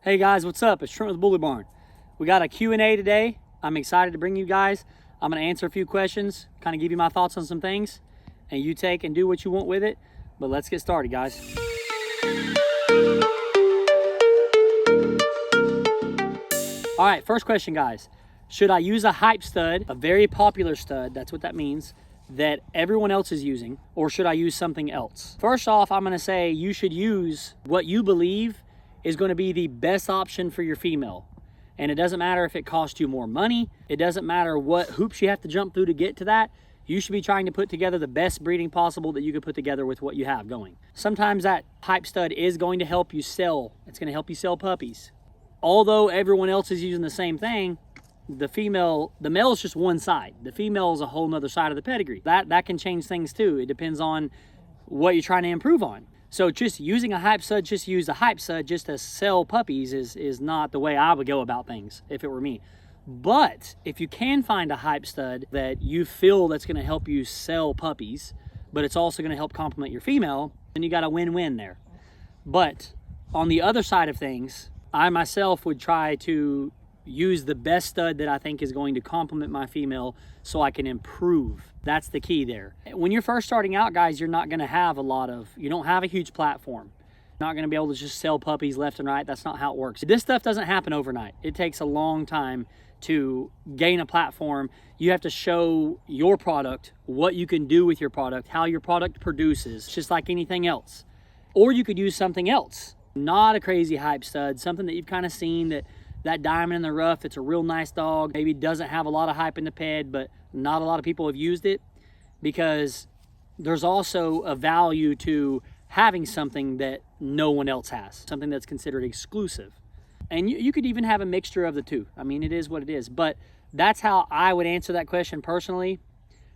Hey guys, what's up? It's Trent with Bully Barn. We got a Q&A today. I'm excited to bring you guys. I'm gonna answer a few questions, kind of give you my thoughts on some things, and you take and do what you want with it. But let's get started, guys. All right, first question, guys. Should I use a hype stud, a very popular stud, that's what that means, that everyone else is using, or should I use something else? First off, I'm gonna say you should use what you believe is gonna be the best option for your female. And it doesn't matter if it costs you more money, it doesn't matter what hoops you have to jump through to get to that. You should be trying to put together the best breeding possible that you could put together with what you have going. Sometimes that hype stud is going to help you sell. It's gonna help you sell puppies. Although everyone else is using the same thing, the male is just one side. The female is a whole nother side of the pedigree. That can change things too. It depends on what you're trying to improve on. So just using a hype stud, just use a hype stud just to sell puppies is not the way I would go about things if it were me. But if you can find a hype stud that you feel that's gonna help you sell puppies, but it's also gonna help complement your female, then you got a win-win there. But on the other side of things, I myself would try to use the best stud that I think is going to complement my female so I can improve. That's the key there. When you're first starting out, guys, you're not gonna have you don't have a huge platform. You're not gonna be able to just sell puppies left and right. That's not how it works. This stuff doesn't happen overnight. It takes a long time to gain a platform. You have to show your product, what you can do with your product, how your product produces, just like anything else. Or you could use something else. Not a crazy hype stud, something that you've kind of seen that diamond in the rough. It's a real nice dog. Maybe doesn't have a lot of hype in the ped, but not a lot of people have used it, because there's also a value to having something that no one else has, something that's considered exclusive. And you could even have a mixture of the two. I mean, it is what it is, but that's how I would answer that question personally.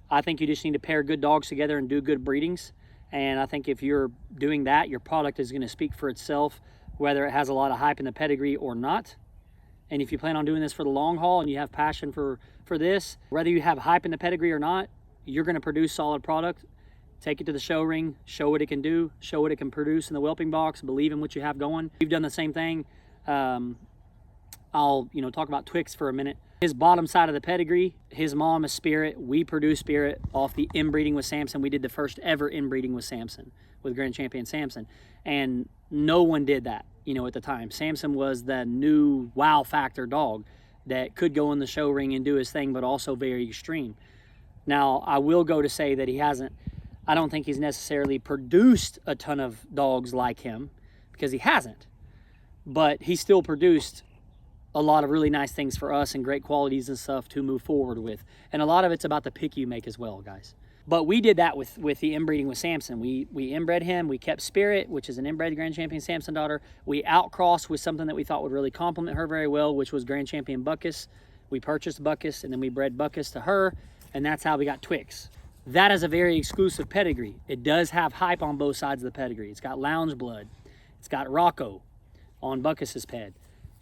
I think you just need to pair good dogs together and do good breedings. And I think if you're doing that, your product is going to speak for itself, whether it has a lot of hype in the pedigree or not. And if you plan on doing this for the long haul and you have passion for this, whether you have hype in the pedigree or not, you're going to produce solid product. Take it to the show ring, show what it can do, show what it can produce in the whelping box, believe in what you have going. You've done the same thing. I'll talk about Twix for a minute. His bottom side of the pedigree, his mom is Spirit. We produce Spirit off the inbreeding with Samson. We did the first ever inbreeding with Samson, with Grand Champion Samson. And no one did that, at the time. Samson was the new wow factor dog that could go in the show ring and do his thing, but also very extreme. Now, I will go to say that I don't think he's necessarily produced a ton of dogs like him, because he hasn't. But he still produced a lot of really nice things for us and great qualities and stuff to move forward with. And a lot of it's about the pick you make as well, guys. But we did that with the inbreeding with Samson. We inbred him. We kept Spirit, which is an inbred Grand Champion Samson daughter. We outcrossed with something that we thought would really complement her very well, which was Grand Champion Buckus. We purchased Buckus, and then we bred Buckus to her, and that's how we got Twix. That is a very exclusive pedigree. It does have hype on both sides of the pedigree. It's got Lounge Blood. It's got Rocco on Buckus's ped.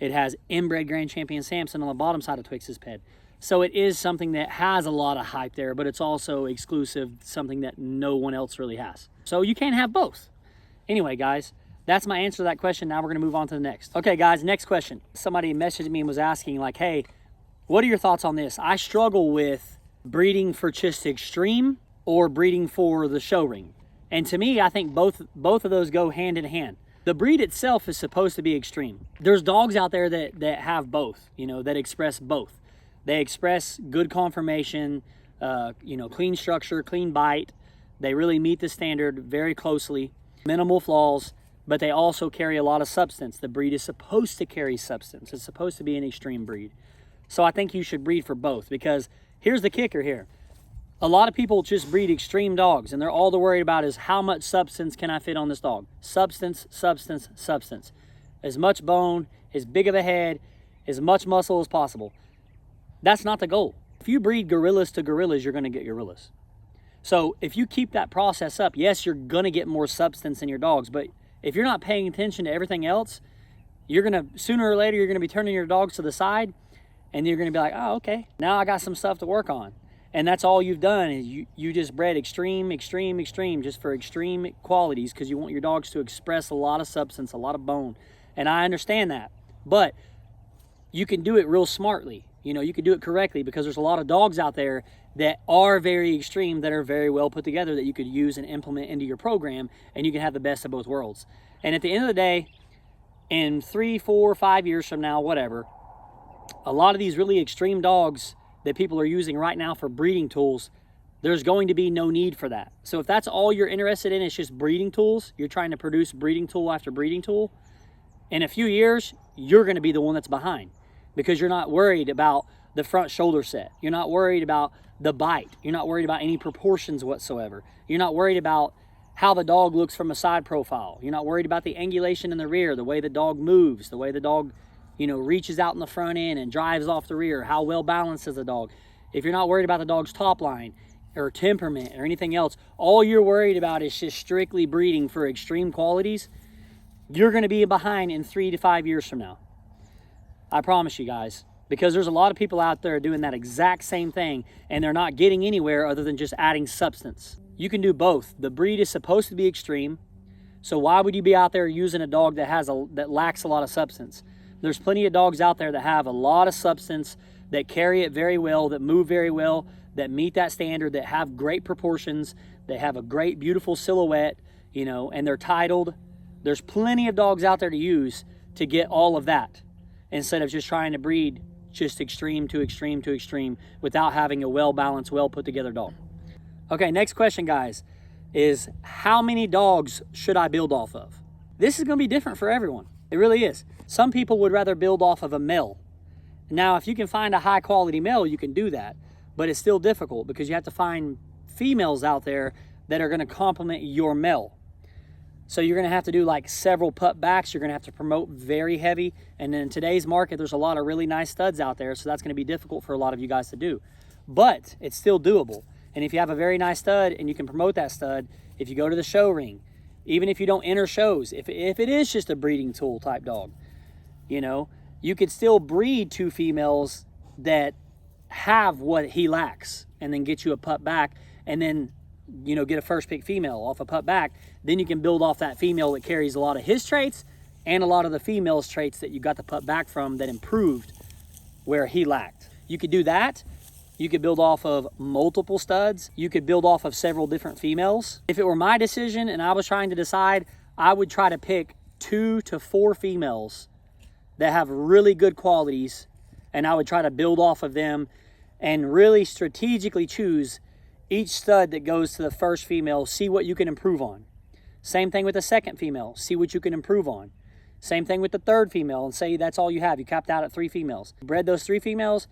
It has inbred Grand Champion Samson on the bottom side of Twix's ped. So it is something that has a lot of hype there, but it's also exclusive, something that no one else really has. So you can't have both. Anyway, guys, that's my answer to that question. Now we're gonna move on to the next. Okay, guys, next question. Somebody messaged me and was asking, like, hey, what are your thoughts on this? I struggle with breeding for just extreme or breeding for the show ring. And to me, I think both of those go hand in hand. The breed itself is supposed to be extreme. There's dogs out there that have both, that express both. They express good conformation, clean structure, clean bite. They really meet the standard very closely, minimal flaws, but they also carry a lot of substance. The breed is supposed to carry substance. It's supposed to be an extreme breed. So I think you should breed for both, because here's the kicker here. A lot of people just breed extreme dogs, and all they're worried about is how much substance can I fit on this dog? Substance, substance, substance. As much bone, as big of a head, as much muscle as possible. That's not the goal. If you breed gorillas to gorillas, you're gonna get gorillas. So if you keep that process up, yes, you're gonna get more substance in your dogs, but if you're not paying attention to everything else, sooner or later, you're gonna be turning your dogs to the side, and you're gonna be like, oh, okay, now I got some stuff to work on. And that's all you've done, is you just bred extreme, extreme, extreme, just for extreme qualities, because you want your dogs to express a lot of substance, a lot of bone. And I understand that. But you can do it real smartly. You know, you can do it correctly, because there's a lot of dogs out there that are very extreme, that are very well put together, that you could use and implement into your program, and you can have the best of both worlds. And at the end of the day, in 3, 4, 5 years from now, whatever, a lot of these really extreme dogs that people are using right now for breeding tools, there's going to be no need for that. So if that's all you're interested in, it's just breeding tools, you're trying to produce breeding tool after breeding tool, in a few years, you're going to be the one that's behind, because you're not worried about the front shoulder set. You're not worried about the bite. You're not worried about any proportions whatsoever. You're not worried about how the dog looks from a side profile. You're not worried about the angulation in the rear, the way the dog moves, the way the dog, you know, reaches out in the front end and drives off the rear, how well balanced is the dog. If you're not worried about the dog's top line or temperament or anything else, all you're worried about is just strictly breeding for extreme qualities, you're going to be behind in 3 to 5 years from now. I promise you guys, because there's a lot of people out there doing that exact same thing, and they're not getting anywhere other than just adding substance. You can do both. The breed is supposed to be extreme, so why would you be out there using a dog that lacks a lot of substance? There's plenty of dogs out there that have a lot of substance, that carry it very well, that move very well, that meet that standard, that have great proportions, that have a great, beautiful silhouette, you know, and they're titled. There's plenty of dogs out there to use to get all of that, instead of just trying to breed just extreme to extreme to extreme without having a well-balanced, well-put-together dog. Okay, next question, guys, is how many dogs should I build off of? This is going to be different for everyone. It really is. Some people would rather build off of a male. Now, if you can find a high-quality male, you can do that, but it's still difficult because you have to find females out there that are going to complement your male. So you're going to have to do like several pup backs. You're going to have to promote very heavy. And in today's market, there's a lot of really nice studs out there. So that's going to be difficult for a lot of you guys to do. But it's still doable. And if you have a very nice stud and you can promote that stud, if you go to the show ring, even if you don't enter shows, if it is just a breeding tool type dog, you know, you could still breed 2 females that have what he lacks, and then get you a pup back, and then, you know, get a first pick female off a pup back. Then you can build off that female that carries a lot of his traits and a lot of the female's traits that you got the pup back from that improved where he lacked. You could do that. You could build off of multiple studs. You could build off of several different females. If it were my decision and I was trying to decide, I would try to pick 2 to 4 females that have really good qualities, and I would try to build off of them and really strategically choose each stud that goes to the first female, see what you can improve on. Same thing with the second female, see what you can improve on. Same thing with the third female, and say that's all you have. You capped out at 3 females. You bred those 3 females,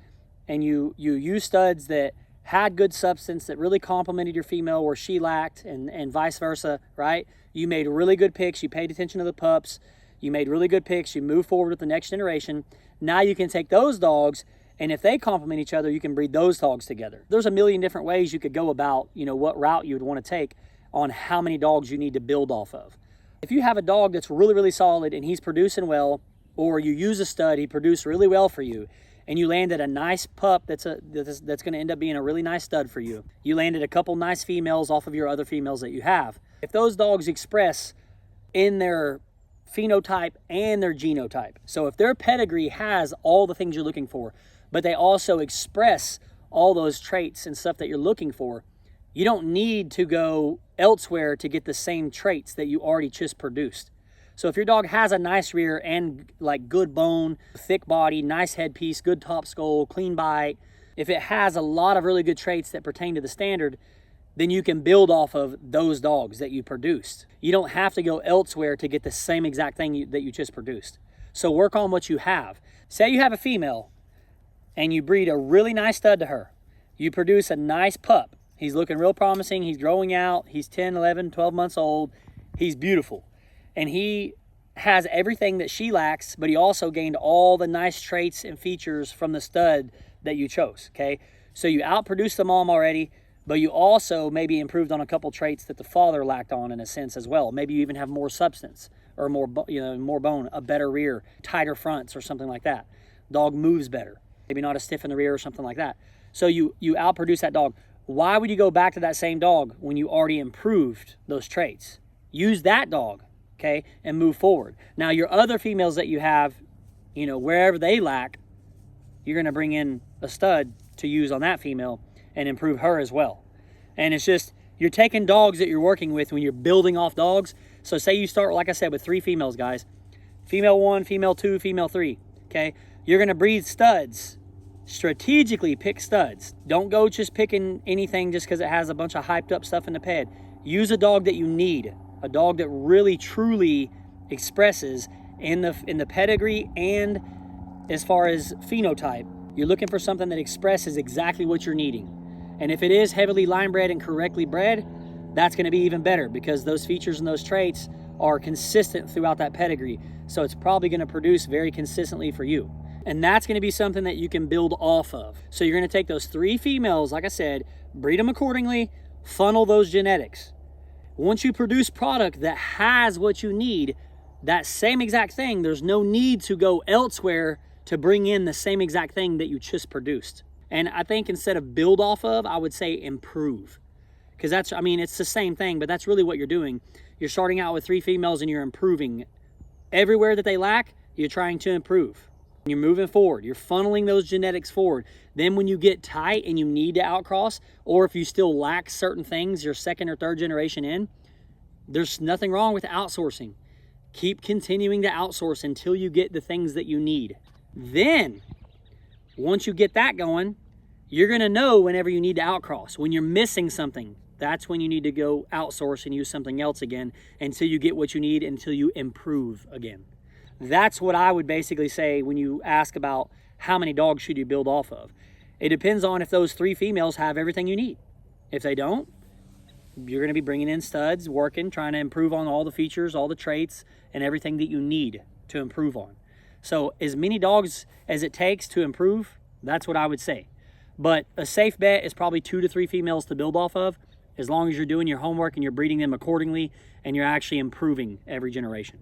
and you use studs that had good substance, that really complemented your female where she lacked, and vice versa, right? You made really good picks. You paid attention to the pups. You made really good picks. You moved forward with the next generation. Now you can take those dogs, and if they complement each other, you can breed those dogs together. There's a million different ways you could go about, you know, what route you would want to take on how many dogs you need to build off of. If you have a dog that's really, really solid and he's producing well, or you use a stud, he produced really well for you, and you landed a nice pup that's going to end up being a really nice stud for you. You landed a couple nice females off of your other females that you have. If those dogs express in their phenotype and their genotype, so if their pedigree has all the things you're looking for, but they also express all those traits and stuff that you're looking for, you don't need to go elsewhere to get the same traits that you already just produced. So if your dog has a nice rear and like good bone, thick body, nice headpiece, good top skull, clean bite, if it has a lot of really good traits that pertain to the standard, then you can build off of those dogs that you produced. You don't have to go elsewhere to get the same exact thing that you just produced. So work on what you have. Say you have a female and you breed a really nice stud to her. You produce a nice pup. He's looking real promising. He's growing out. He's 10, 11, 12 months old. He's beautiful. And he has everything that she lacks, but he also gained all the nice traits and features from the stud that you chose, okay? So you outproduced the mom already, but you also maybe improved on a couple traits that the father lacked on in a sense as well. Maybe you even have more substance or more bone, a better rear, tighter fronts or something like that. Dog moves better. Maybe not as stiff in the rear or something like that. So you outproduce that dog. Why would you go back to that same dog when you already improved those traits? Use that dog, okay, and move forward. Now, your other females that you have, you know, wherever they lack, you're going to bring in a stud to use on that female and improve her as well. And it's just, you're taking dogs that you're working with when you're building off dogs. So say you start, like I said, with 3 females, guys. Female 1, female 2, female 3, okay? You're going to breed studs. Strategically pick studs. Don't go just picking anything just because it has a bunch of hyped up stuff in the ped. Use a dog that you need, a dog that really truly expresses in the pedigree and as far as phenotype. You're looking for something that expresses exactly what you're needing. And if it is heavily line bred and correctly bred, that's going to be even better because those features and those traits are consistent throughout that pedigree. So it's probably going to produce very consistently for you. And that's going to be something that you can build off of. So you're going to take those 3 females, like I said, breed them accordingly, funnel those genetics. Once you produce product that has what you need, that same exact thing, there's no need to go elsewhere to bring in the same exact thing that you just produced. And I think instead of build off of, I would say improve. Because that's, I mean, it's the same thing, but that's really what you're doing. You're starting out with 3 females and you're improving. Everywhere that they lack, you're trying to improve. You're moving forward. You're funneling those genetics forward. Then when you get tight and you need to outcross, or if you still lack certain things, your 2nd or 3rd generation in, there's nothing wrong with outsourcing. Keep continuing to outsource until you get the things that you need. Then, once you get that going, you're going to know whenever you need to outcross. When you're missing something, that's when you need to go outsource and use something else again until you get what you need, until you improve again. That's what I would basically say when you ask about how many dogs should you build off of. It depends on if those 3 females have everything you need. If they don't, you're going to be bringing in studs, working, trying to improve on all the features, all the traits, and everything that you need to improve on. So as many dogs as it takes to improve, that's what I would say. But a safe bet is probably 2 to 3 females to build off of, as long as you're doing your homework and you're breeding them accordingly and you're actually improving every generation.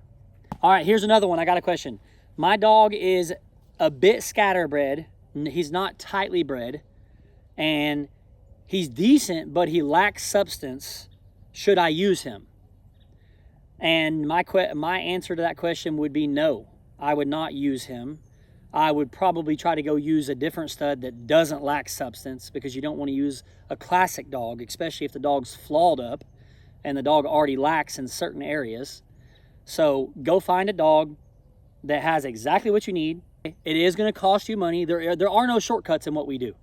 All right, here's another one. I got a question. My dog is a bit scatterbred. He's not tightly bred, and he's decent, but he lacks substance. Should I use him? And my answer to that question would be no. I would not use him. I would probably try to go use a different stud that doesn't lack substance, because you don't want to use a classic dog, especially if the dog's flawed up and the dog already lacks in certain areas. So go find a dog that has exactly what you need. It is going to cost you money. There are no shortcuts in what we do.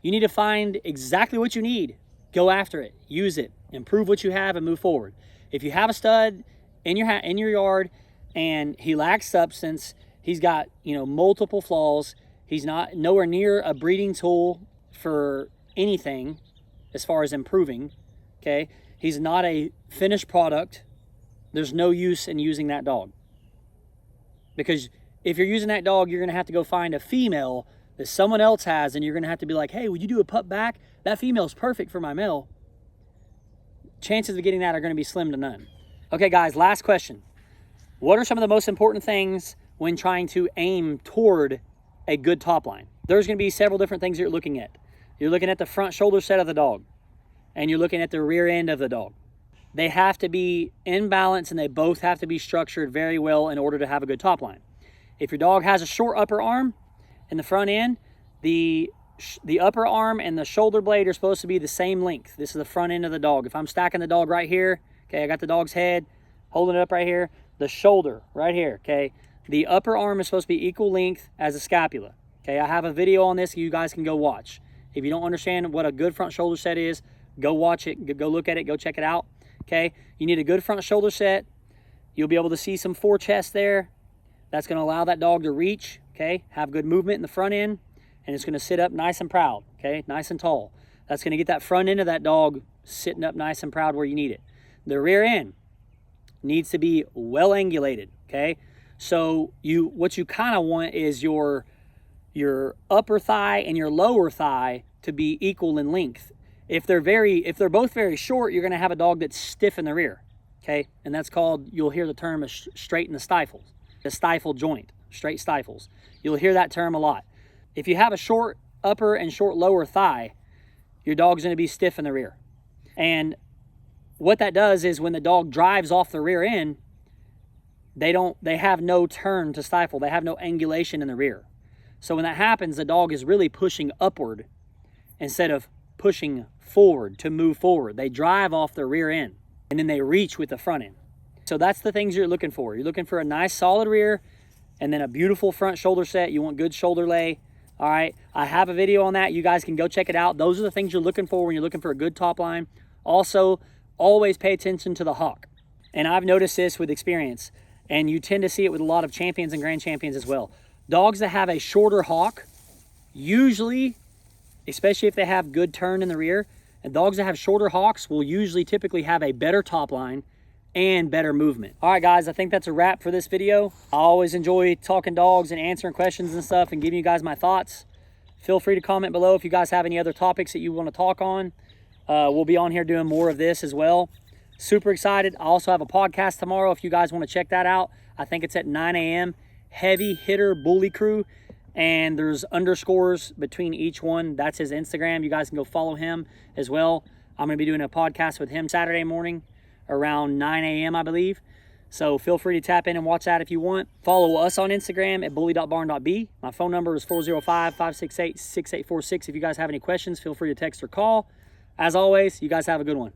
You need to find exactly what you need. Go after it. Use it. Improve what you have and move forward. If you have a stud in your yard and he lacks substance, he's got, you know, multiple flaws, he's not nowhere near a breeding tool for anything as far as improving, okay? He's not a finished product. There's no use in using that dog. Because if you're using that dog, you're going to have to go find a female that someone else has, and you're going to have to be like, hey, would you do a pup back? That female's perfect for my male. Chances of getting that are going to be slim to none. Okay, guys, last question. What are some of the most important things when trying to aim toward a good top line? There's going to be several different things you're looking at. You're looking at the front shoulder set of the dog, and you're looking at the rear end of the dog. They have to be in balance, and they both have to be structured very well in order to have a good top line. If your dog has a short upper arm in the front end, the upper arm and the shoulder blade are supposed to be the same length. This is the front end of the dog. If I'm stacking the dog right here, okay, I got the dog's head, holding it up right here, the shoulder right here, okay, the upper arm is supposed to be equal length as the scapula. Okay, I have a video on this you guys can go watch. If you don't understand what a good front shoulder set is, go watch it, go look at it, go check it out. Okay, you need a good front shoulder set. You'll be able to see some forechest there. That's going to allow that dog to reach, okay, have good movement in the front end, and it's going to sit up nice and proud, okay, nice and tall. That's going to get that front end of that dog sitting up nice and proud where you need it. The rear end needs to be well angulated, okay? So what you kind of want is your upper thigh and your lower thigh to be equal in length. If they're both very short, you're going to have a dog that's stiff in the rear, okay? And that's called, you'll hear the term of straighten the stifles, the stifle joint, straight stifles. You'll hear that term a lot. If you have a short upper and short lower thigh, your dog's going to be stiff in the rear. And what that does is when the dog drives off the rear end, they have no turn to stifle. They have no angulation in the rear. So when that happens, the dog is really pushing upward instead of pushing forward to move forward. They drive off their rear end and then they reach with the front end. So that's the things you're looking for. You're looking for a nice solid rear and then a beautiful front shoulder set. You want good shoulder lay. All right, I have a video on that. You guys can go check it out. Those are the things you're looking for when you're looking for a good top line. Also, always pay attention to the hock. And I've noticed this with experience, and you tend to see it with a lot of champions and grand champions as well. Dogs that have a shorter hock, usually, especially if they have good turn in the rear, and dogs that have shorter hocks will usually typically have a better top line and better movement. All right, guys, I think that's a wrap for this video. I always enjoy talking dogs and answering questions and stuff and giving you guys my thoughts. Feel free to comment below if you guys have any other topics that you want to talk on. We'll be on here doing more of this as well. Super excited. I also have a podcast tomorrow if you guys want to check that out. I think it's at 9 a.m. Heavy Hitter Bully Crew, and there's underscores between each one. That's his Instagram. You guys can go follow him as well. I'm going to be doing a podcast with him Saturday morning around 9 a.m. I believe. So feel free to tap in and watch that if you want. Follow us on Instagram at bully.barn.b. My phone number is 405-568-6846. If you guys have any questions, feel free to text or call. As always, you guys have a good one.